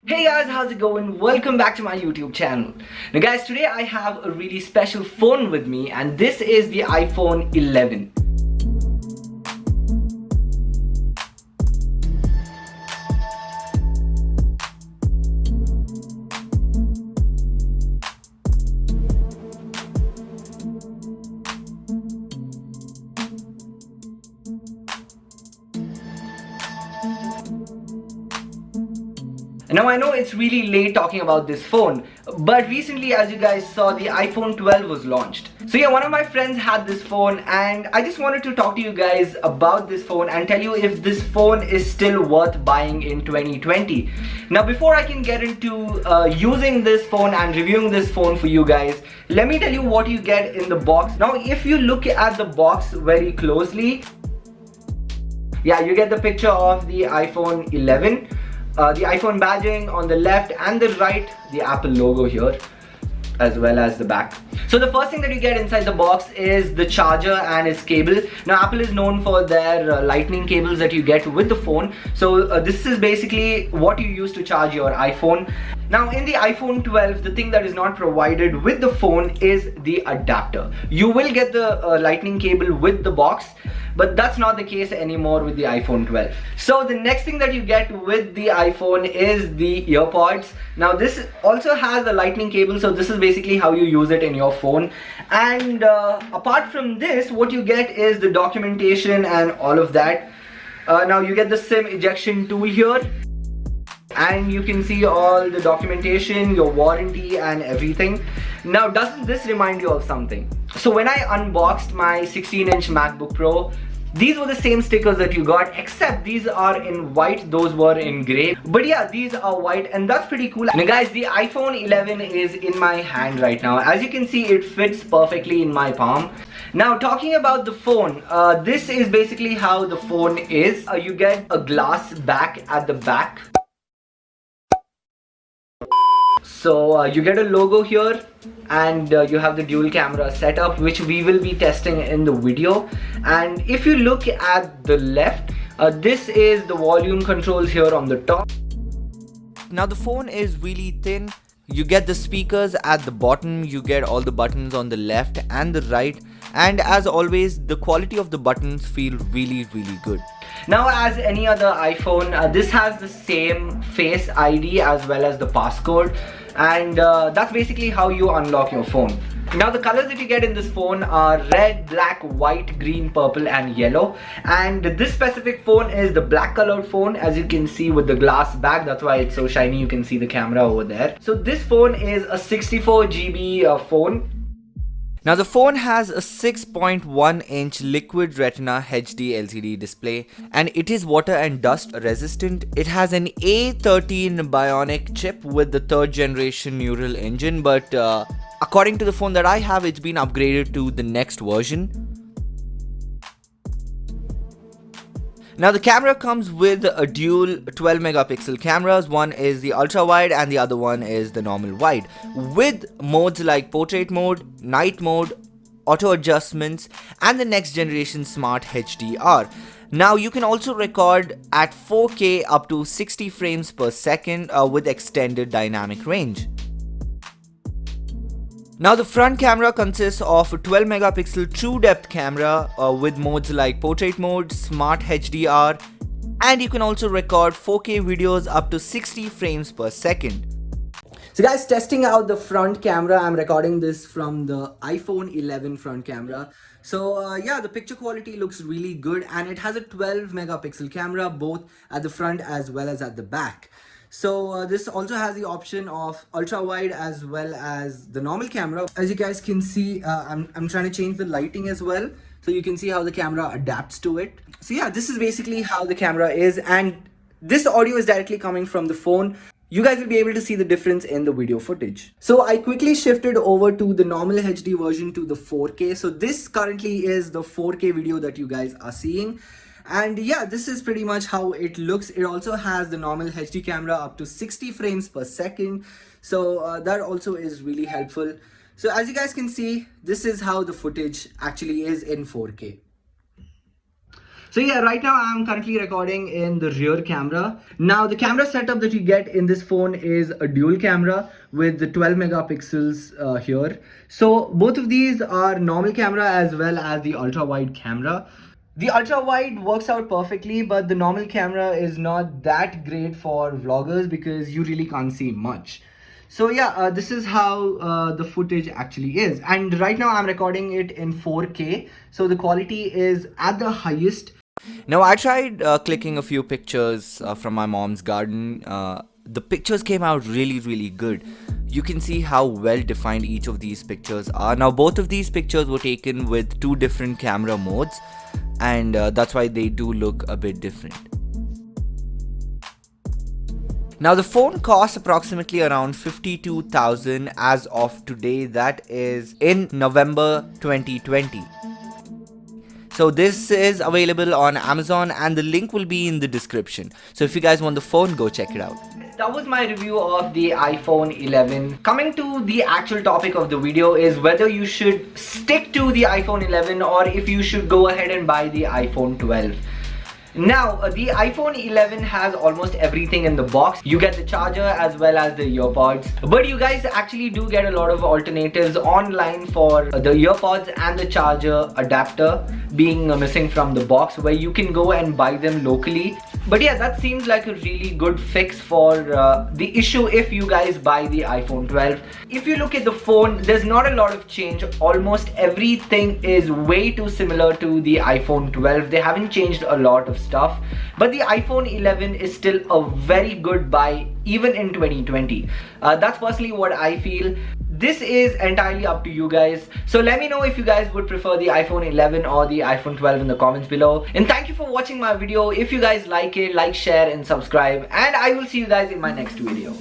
Hey guys, how's it going? Welcome back to my YouTube channel. Now guys, today I have a really special phone with me and this is the iPhone 11. Now I know it's really late talking about this phone, but recently as you guys saw, the iPhone 12 was launched. So yeah, one of my friends had this phone and I just wanted to talk to you guys about this phone and tell you if this phone is still worth buying in 2020. Now before I can get into using this phone and reviewing this phone for you guys, let me tell you what you get in the box. Now if you look at the box very closely, yeah, you get the picture of the iPhone 11. The iPhone badging on the left and the right, the Apple logo here, as well as the back. So the first thing that you get inside the box is the charger and its cable. Now Apple is known for their lightning cables that you get with the phone. So this is basically what you use to charge your iPhone. Now in the iPhone 12, the thing that is not provided with the phone is the adapter. You will get the lightning cable with the box, but that's not the case anymore with the iPhone 12. So the next thing that you get with the iPhone is the earpods. Now this also has the lightning cable, so this is basically how you use it in your phone. And apart from this, what you get is the documentation and all of that. Now you get the SIM ejection tool here, and you can see all the documentation, your warranty and everything. Now doesn't this remind you of something? So when I unboxed my 16-inch MacBook Pro, these were the same stickers that you got, except these are in white, those were in grey. But yeah, these are white and that's pretty cool. Now guys, the iPhone 11 is in my hand right now. As you can see, it fits perfectly in my palm. Now talking about the phone, this is basically how the phone is. You get a glass back at the back. So you get a logo here and you have the dual camera setup, which we will be testing in the video. And if you look at the left, this is the volume controls here on the top. Now the phone is really thin. You get the speakers at the bottom, you get all the buttons on the left and the right, and as always the quality of the buttons feel really good. Now as any other iPhone, this has the same Face ID as well as the passcode, and that's basically how you unlock your phone. Now the colors that you get in this phone are red, black, white, green, purple and yellow. And this specific phone is the black colored phone, as you can see with the glass back. That's why it's so shiny, you can see the camera over there. So this phone is a 64 GB phone. Now the phone has a 6.1-inch liquid retina HD LCD display and it is water and dust resistant. It has an A13 Bionic chip with the 3rd generation neural engine, but according to the phone that I have, it's been upgraded to the next version. Now the camera comes with a dual 12 megapixel cameras. One is the ultra wide and the other one is the normal wide, with modes like portrait mode, night mode, auto adjustments and the next generation smart HDR. Now you can also record at 4K up to 60 frames per second with extended dynamic range. Now the front camera consists of a 12 megapixel true depth camera with modes like portrait mode, smart HDR, and you can also record 4K videos up to 60 frames per second. So guys, testing out the front camera, I'm recording this from the iPhone 11 front camera. So yeah, the picture quality looks really good and it has a 12 megapixel camera both at the front as well as at the back. So this also has the option of ultra wide as well as the normal camera. As you guys can see, I'm trying to change the lighting as well, so you can see how the camera adapts to it. So yeah, this is basically how the camera is, and this audio is directly coming from the phone. You guys will be able to see the difference in the video footage. So I quickly shifted over to the normal HD version to the 4K. So this currently is the 4K video that you guys are seeing. And yeah, this is pretty much how it looks. It also has the normal HD camera up to 60 frames per second. So that also is really helpful. So as you guys can see, this is how the footage actually is in 4K. So yeah, right now I'm currently recording in the rear camera. Now the camera setup that you get in this phone is a dual camera with the 12 megapixels here. So both of these are normal camera as well as the ultra wide camera. The ultra wide works out perfectly, but the normal camera is not that great for vloggers because you really can't see much. So yeah, this is how the footage actually is, and right now I'm recording it in 4K, so the quality is at the highest. Now, I tried clicking a few pictures from my mom's garden. The pictures came out really good. You can see how well defined each of these pictures are. Now, both of these pictures were taken with two different camera modes, and that's why they do look a bit different. Now, the phone costs approximately around 52,000 as of today, that is in November 2020. So this is available on Amazon and the link will be in the description. So if you guys want the phone, go check it out. That was my review of the iPhone 11. Coming to the actual topic of the video is whether you should stick to the iPhone 11 or if you should go ahead and buy the iPhone 12. Now, the iPhone 11 has almost everything in the box. You get the charger as well as the earpods. But you guys actually do get a lot of alternatives online for the earpods and the charger adapter being missing from the box, where you can go and buy them locally. But yeah, that seems like a really good fix for the issue if you guys buy the iPhone 12. If you look at the phone, there's not a lot of change. Almost everything is way too similar to the iPhone 12. They haven't changed a lot of stuff. But the iPhone 11 is still a very good buy even in 2020. That's personally what I feel. This is entirely up to you guys. So let me know if you guys would prefer the iPhone 11 or the iPhone 12 in the comments below. And thank you for watching my video. If you guys like it, like, share and subscribe. And I will see you guys in my next video.